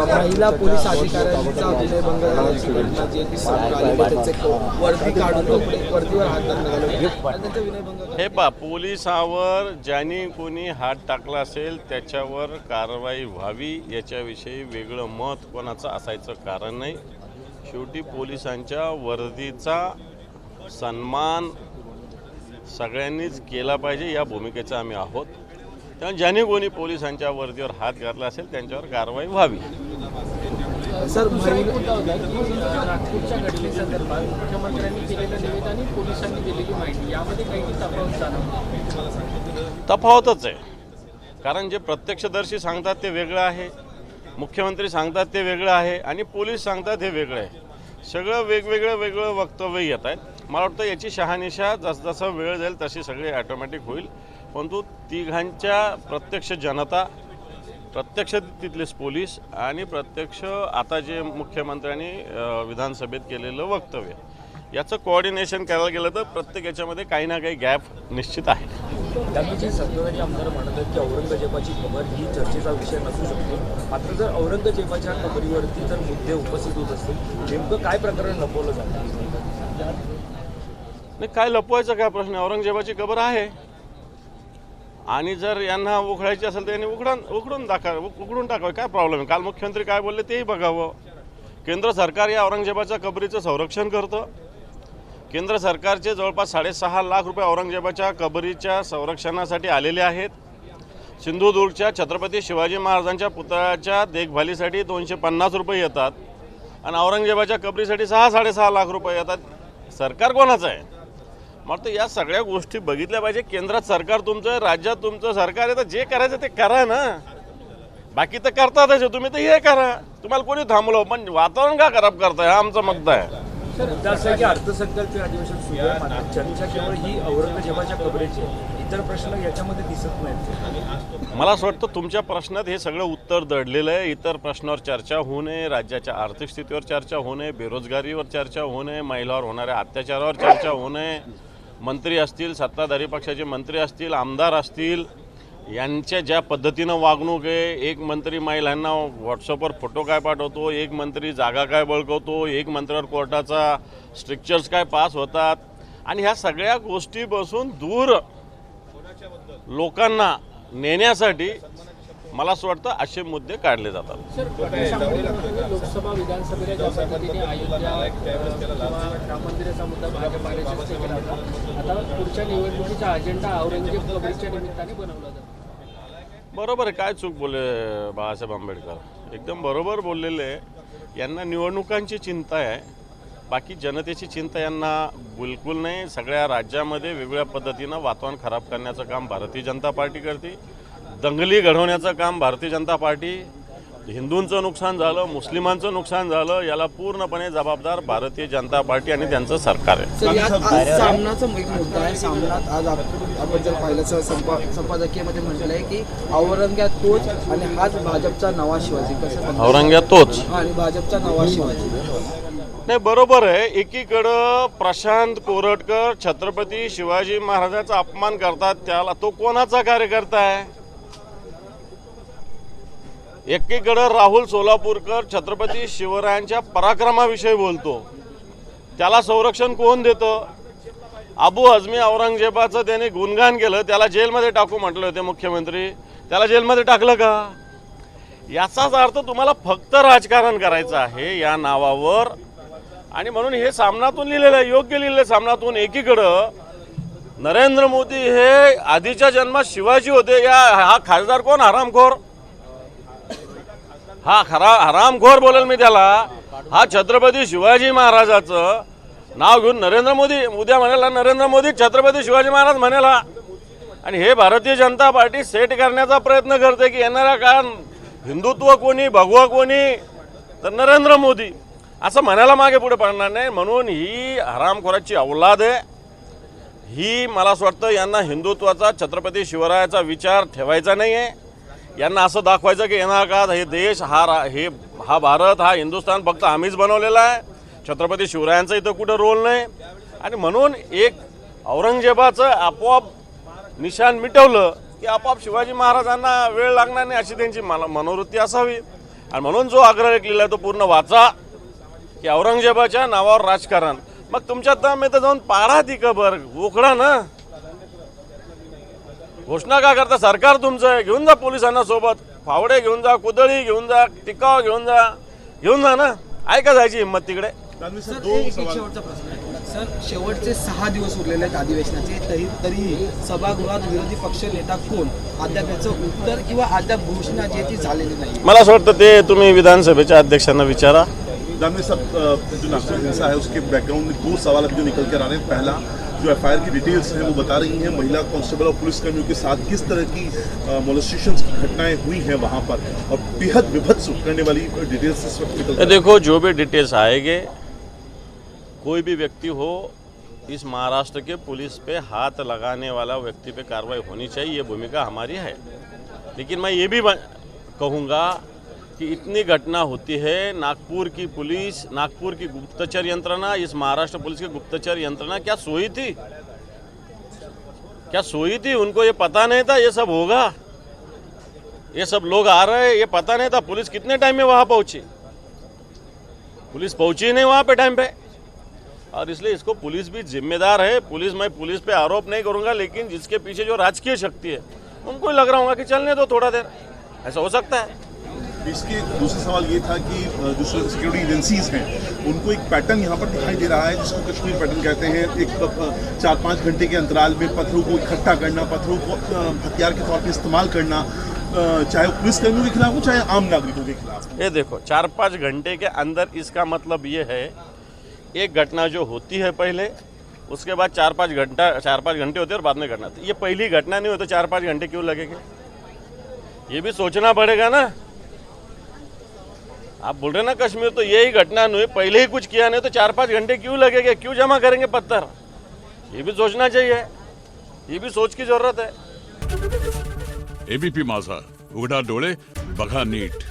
महिला पोलीस अधिकाऱ्यांचा विनयभंग झाल्याची घटना जी आहे ती समोर आली आहे. त्याचे वर्दी काढून वर्दीवर हात घालण्यात आला आणि त्यांचा विनयभंग. हे पहा, पोलिसावर ज्यांनी कोणी हात टाकला असेल त्याच्यावर कारवाई व्हावी याच्याविषयी वेगळं मत कोणाचं असायचं कारण नाही. शेवटी पोलिसांच्या वर्दीचा सन्मान सगळ्यांनीच केला पाहिजे या भूमिकेचा आम्ही आहोत. त्यामुळे ज्यांनी कोणी पोलिसांच्या वर्दीवर हात घातला असेल त्यांच्यावर कारवाई व्हावी. सर, नागपूरच्या घटनेसंदर्भात मुख्यमंत्र्यांनी केलेलं निवेदन आणि पोलिसांनी दिलेली माहिती यामध्ये काही तफावत जाणवते? तफावतच आहे, कारण जे प्रत्यक्षदर्शी सांगतात ते वेगळं आहे, मुख्यमंत्री सांगतात ते वेगळं आहे आणि पोलीस सांगतात हे वेगळं आहे. सगळं वेगळं वक्तव्य येत आहेत. मला वाटतं याची शहानिशा जसजसा वेळ जाईल तशी सगळी ॲटोमॅटिक होईल. परंतु तिघांच्या प्रत्यक्ष जनता, प्रत्यक्ष तिथलेच पोलीस आणि प्रत्यक्ष आता जे मुख्यमंत्र्यांनी विधानसभेत केलेलं वक्तव्य याचं कोऑर्डिनेशन करायला गेलं तर प्रत्येक याच्यामध्ये काही ना काही गॅप निश्चित आहे. त्यामुळे सत्ताधारी आमदार म्हणत आहेत की औरंगजेबाची कबर ही चर्चेचा विषय नसू शकतो. मात्र जर औरंगजेबाच्या कबरीवरती जर मुद्दे उपस्थित होत असतील नेमकं काय प्रकरण लपवलं जातं? नाही, काय लपवायचा काय प्रश्न? औरंगजेबाची कबर आहे आणि जर यांना उखडायची असेल तर यांनी उखडून टाकावं. काय प्रॉब्लेम आहे? काल मुख्यमंत्री काय बोलले तेही बघावं. केंद्र सरकार या औरंगजेबाच्या कबरीचं संरक्षण करतं. केंद्र सरकारचे जवळपास 6.5 लाख रुपये औरंगजेबाच्या कबरीच्या संरक्षणासाठी आलेले आहेत. सिंधुदुर्गच्या छत्रपती शिवाजी महाराजांच्या पुतळ्याच्या देखभालीसाठी 250 रुपये येतात आणि औरंगजेबाच्या कबरीसाठी 6-6.5 लाख रुपये येतात. सरकार कोणाचं आहे? मग तर या सगळ्या गोष्टी बघितल्या पाहिजे. केंद्रात सरकार तुमचं, राज्यात तुमचं सरकार आहे, तर जे करायचं ते करा ना. बाकी तर करतातच, तुम्ही तर हे करा. तुम्हाला कोणी थांबलं, पण वातावरण का खराब करताय हा आमचा मत आहे. मुद्दा असा आहे की अर्थसंकल्पीय अधिवेशन सुरू आहे, मात्र चर्चा केवळ ही औरंगजेबाच्या कबरीची, इतर प्रश्न याच्यामध्ये दिसत नाहीत. मला असं वाटतं तुमच्या प्रश्नात हे सगळं उत्तर दडलेलं आहे. इतर प्रश्नावर चर्चा होऊ नये, राज्याच्या आर्थिक स्थितीवर चर्चा होऊ नये, बेरोजगारीवर चर्चा होऊ नये, महिलांवर होणाऱ्या अत्याचारावर चर्चा होऊ नये. मंत्री असतील, सत्ताधारी पक्षाचे मंत्री असतील, आमदार असतील, यांच्या ज्या पद्धतीनं वागणूक आहे, एक मंत्री महिलांना व्हॉट्सअपवर फोटो काय पाठवतो, एक मंत्री जागा काय बळकवतो, एक मंत्र्यावर कोर्टाचा स्ट्रिक्चर्स काय पास होतात आणि ह्या सगळ्या गोष्टीपासून दूर लोकांना नेण्यासाठी मला असं वाटतं असे मुद्दे काढले जातात. सर, लोकसभा विधानसभेला ज्या पद्धतीने अयोध्या राम मंदिराचा मुद्दा भाजप आरएसएसने केला होता, आता पुढच्या निवडणुकीचा अजेंडा औरंगजेब कबरीच्या निमित्ताने बनवला जातो. बरोबर आहे. काय चूक बोलले बाळासाहेब आंबेडकर? एकदम बरोबर बोललेले आहे. यांना निवडणुकांची चिंता आहे, बाकी जनतेची चिंता यांना बिलकुल नाही. सगळ्या राज्यामध्ये वेगवेगळ्या पद्धतीनं वातावरण खराब करण्याचं काम भारतीय जनता पार्टी करते. दंगली घडवण्याचं काम भारतीय जनता पार्टी. हिंदूंचं नुकसान झालं, मुस्लिमांचं नुकसान झालं, याला पूर्णपणे जबाबदार भारतीय जनता पार्टी आणि त्यांचं सरकार आहे. सर, यात आज सामनाचा एक मुद्दा आहे. सामनात आज आपण जर पाहिलं संपादकीयमध्ये म्हटलं आहे की औरंग्यात तोच आणि हाच भाजपचा नवा शिवाजी. कसं औरंग्यात तोच आणि भाजपचा नवा शिवाजी? नाही, बरोबर आहे. एकीकडं प्रशांत कोरटकर छत्रपती शिवाजी महाराजांचा अपमान करतात, त्याला तो कोणाचा कार्यकर्ता आहे? एकीकडं राहुल सोलापूरकर छत्रपती शिवरायांच्या पराक्रमाविषयी बोलतो, त्याला संरक्षण कोण देतं? अबू हजमी औरंगजेबाचं त्याने गुणगान केलं, त्याला जेलमध्ये टाकू म्हटले होते मुख्यमंत्री, त्याला जेलमध्ये टाकलं का? याचाच अर्थ तुम्हाला फक्त राजकारण करायचं आहे या नावावर. आणि म्हणून हे सामनातून लिहिलेलं आहे, योग्य लिहिलेलं सामनातून. एकीकडं नरेंद्र मोदी हे आधीच्या जन्मात शिवाजी होते. हा खासदार कोण? हरामखोर. हा हरामखोर बोलेल मी त्याला. हा छत्रपती शिवाजी महाराजाचं नाव घेऊन नरेंद्र मोदी उद्या म्हणाला, नरेंद्र मोदी छत्रपती शिवाजी महाराज म्हणाला. आणि हे भारतीय जनता पार्टी सेट करण्याचा प्रयत्न करते की येणाऱ्या काळात हिंदुत्व कोणी, भगवा कोणी, तर नरेंद्र मोदी असं म्हणायला मागे पुढे पडणार नाही. म्हणून ही हरामखोराची औलाद आहे. ही मला असं वाटतं यांना हिंदुत्वाचा, छत्रपती शिवरायाचा विचार ठेवायचा नाही आहे. यांना असं दाखवायचं की येणार काळात हे देश हा भारत, हा हिंदुस्थान फक्त आम्हीच बनवलेला आहे, छत्रपती शिवरायांचा इथं कुठं रोल नाही. आणि म्हणून एक औरंगजेबाचं आपोआप निशाण मिटवलं की आपोआप शिवाजी महाराजांना वेळ लागणार नाही, अशी त्यांची मनोवृत्ती असावी. आणि म्हणून जो आग्रह केलेला आहे तो पूर्ण वाचा की औरंगजेबाच्या नावावर राजकारण. मग तुमच्या दम आहे तर जाऊन पाडा ती कबर, उखडा ना. घोषणा का करता? सरकार तुमचं आहे. घेऊन जा पोलिसांना सोबत, फावडे घेऊन जा, कुदळी घेऊन जा, टिकाव घेऊन जा ना. आहे का जायची हिंमत तिकडे? सर एक शेवटचा प्रश्न आहे. सर शेवटचे 6 दिवस उरलेले आहेत अधिवेशनाचे, तरीही सभागृहात विरोधी पक्ष नेता कोण अद्याप याचं उत्तर किंवा अद्याप घोषणा जी आहे ती झालेली नाही. मला असं वाटतं ते तुम्ही विधानसभेच्या अध्यक्षांना विचारा. दानवे साहब, जो नागपुर हिंसा है उसके बैकग्राउंड में 2 सवाल अभी जो निकल कर आ रहे हैं. पहला, जो एफआईआर की डिटेल्स हैं वो बता रही हैं महिला कांस्टेबल और पुलिसकर्मियों के साथ किस तरह की मोलेस्टेशंस की घटनाएं हुई हैं वहाँ पर, और बेहद विभत्स करने वाली डिटेल्स इस वक्त निकल कर देखो, जो भी डिटेल्स आएंगे, कोई भी व्यक्ति हो, इस महाराष्ट्र के पुलिस पे हाथ लगाने वाला व्यक्ति पे कार्रवाई होनी चाहिए, ये भूमिका हमारी है. लेकिन मैं ये भी कहूँगा कि इतनी घटना होती है, नागपुर की पुलिस, नागपुर की गुप्तचर यंत्रणा, इस महाराष्ट्र पुलिस की गुप्तचर यंत्रणा क्या सोई थी? क्या सोई थी? उनको ये पता नहीं था ये सब होगा, ये सब लोग आ रहे हैं, ये पता नहीं था. पुलिस कितने टाइम में वहाँ पहुंची? पुलिस पहुंची नहीं वहाँ पे टाइम पे. और इसलिए इसको पुलिस भी जिम्मेदार है. मैं पुलिस पे आरोप नहीं करूंगा, लेकिन जिसके पीछे जो राजकीय शक्ति है उनको लग रहा होगा कि चलने दो थोड़ा देर, ऐसा हो सकता है. इसके दूसरा सवाल ये था कि जो सिक्योरिटी एजेंसीज हैं उनको एक पैटर्न यहाँ पर दिखाई दे रहा है जिसको कश्मीर पैटर्न कहते हैं. एक 4-5 घंटे के अंतराल में पत्थरों को इकट्ठा करना, पत्थरों को हथियार के तौर पर इस्तेमाल करना, चाहे वो पुलिसकर्मियों के खिलाफ हो चाहे आम नागरिकों के खिलाफ. ये देखो, 4-5 घंटे के अंदर, इसका मतलब ये है एक घटना जो होती है पहले, उसके बाद 4-5 घंटे होते हैं और बाद में घटना. तो ये पहली घटना नहीं हो तो 4-5 घंटे क्यों लगेंगे? ये भी सोचना पड़ेगा ना. आप बोल रहे ना कश्मीर, तो यही घटना नहीं, पहले ही कुछ किया नहीं तो 4-5 घंटे क्यों लगेंगे? क्यों जमा करेंगे पत्थर? ये भी सोचना चाहिए, ये भी सोच की जरूरत है. एबीपी माझा, उघडा डोळे बघा नीट.